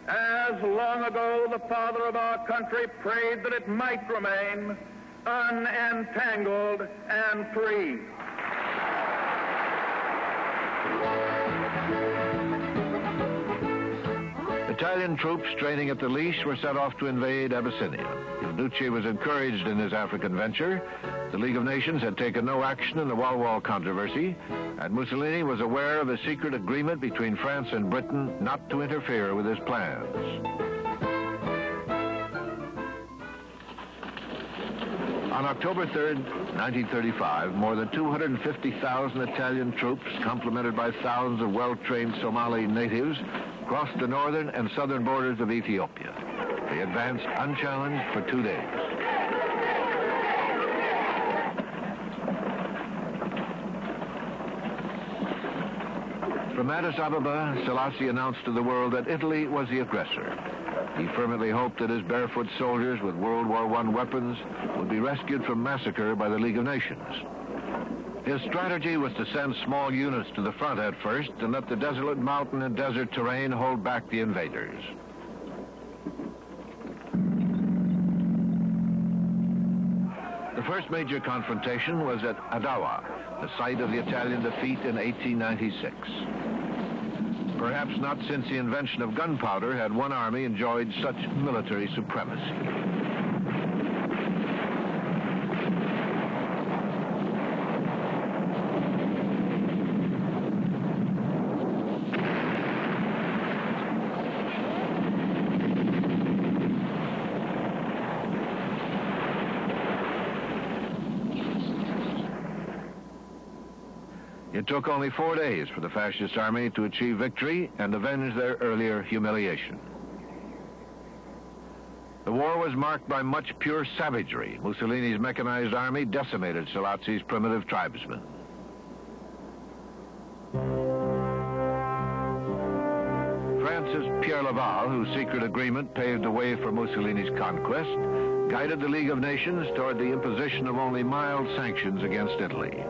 as long ago the father of our country prayed that it might remain unentangled and free. Italian troops training at the leash were set off to invade Abyssinia. Nucci was encouraged in his African venture. The League of Nations had taken no action in the Wal controversy, and Mussolini was aware of a secret agreement between France and Britain not to interfere with his plans. On October 3rd, 1935, more than 250,000 Italian troops, complemented by thousands of well-trained Somali natives, crossed the northern and southern borders of Ethiopia. They advanced unchallenged for 2 days. From Addis Ababa, Selassie announced to the world that Italy was the aggressor. He firmly hoped that his barefoot soldiers with World War I weapons would be rescued from massacre by the League of Nations. His strategy was to send small units to the front at first and let the desolate mountain and desert terrain hold back the invaders. The first major confrontation was at Adawa, the site of the Italian defeat in 1896. Perhaps not since the invention of gunpowder had one army enjoyed such military supremacy. It took only 4 days for the fascist army to achieve victory and avenge their earlier humiliation. The war was marked by much pure savagery. Mussolini's mechanized army decimated Selassie's primitive tribesmen. France's Pierre Laval, whose secret agreement paved the way for Mussolini's conquest, guided the League of Nations toward the imposition of only mild sanctions against Italy.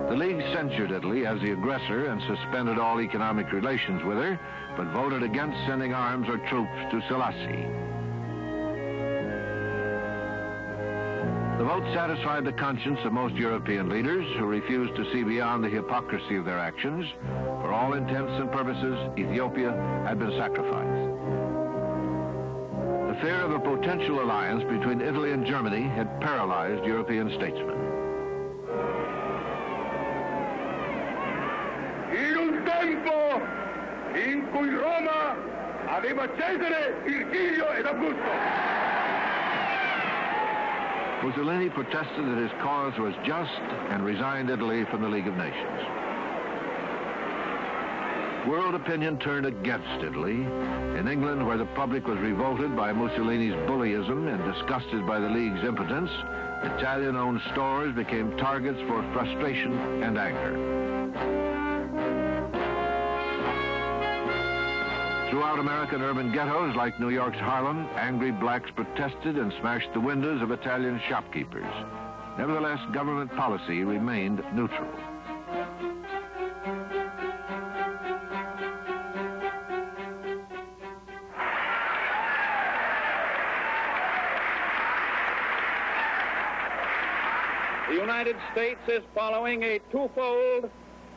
The League censured Italy as the aggressor and suspended all economic relations with her, but voted against sending arms or troops to Selassie. The vote satisfied the conscience of most European leaders who refused to see beyond the hypocrisy of their actions. For all intents and purposes, Ethiopia had been sacrificed. The fear of a potential alliance between Italy and Germany had paralyzed European statesmen. In un tempo in cui Roma aveva Cesare, Virgilio ed Augusto. Mussolini protested that his cause was just and resigned Italy from the League of Nations. World opinion turned against Italy. In England, where the public was revolted by Mussolini's bullyism and disgusted by the League's impotence, Italian-owned stores became targets for frustration and anger. Throughout American urban ghettos like New York's Harlem, angry blacks protested and smashed the windows of Italian shopkeepers. Nevertheless, government policy remained neutral. The United States is following a twofold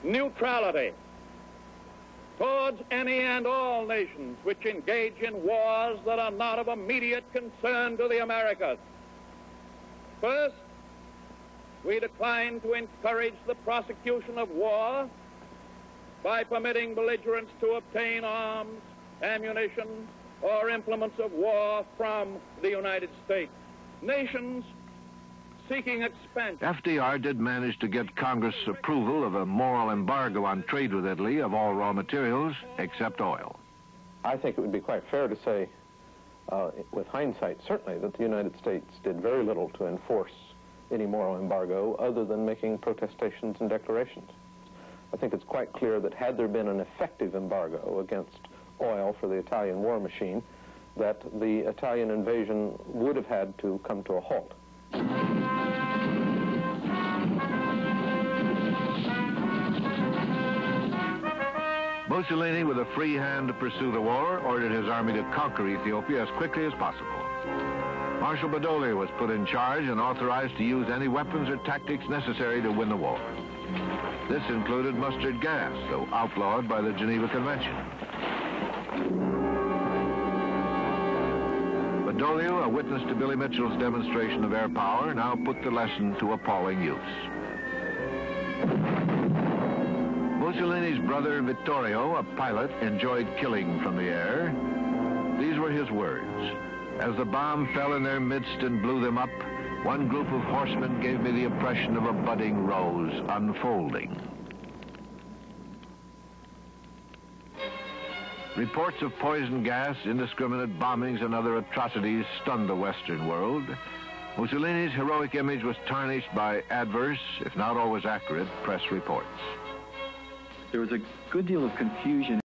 neutrality towards any and all nations which engage in wars that are not of immediate concern to the Americas. First, we decline to encourage the prosecution of war by permitting belligerents to obtain arms, ammunition, or implements of war from the United States. Nations seeking expansion. FDR did manage to get Congress approval of a moral embargo on trade with Italy of all raw materials except oil. I think it would be quite fair to say, with hindsight certainly, that the United States did very little to enforce any moral embargo other than making protestations and declarations. I think it's quite clear that had there been an effective embargo against oil for the Italian war machine, that the Italian invasion would have had to come to a halt. Mussolini, with a free hand to pursue the war, ordered his army to conquer Ethiopia as quickly as possible. Marshal Badoglio was put in charge and authorized to use any weapons or tactics necessary to win the war. This included mustard gas, though outlawed by the Geneva Convention. Badoglio, a witness to Billy Mitchell's demonstration of air power, now put the lesson to appalling use. Mussolini's brother Vittorio, a pilot, enjoyed killing from the air. These were his words. As the bomb fell in their midst and blew them up, one group of horsemen gave me the impression of a budding rose unfolding. Reports of poison gas, indiscriminate bombings, and other atrocities stunned the Western world. Mussolini's heroic image was tarnished by adverse, if not always accurate, press reports. There was a good deal of confusion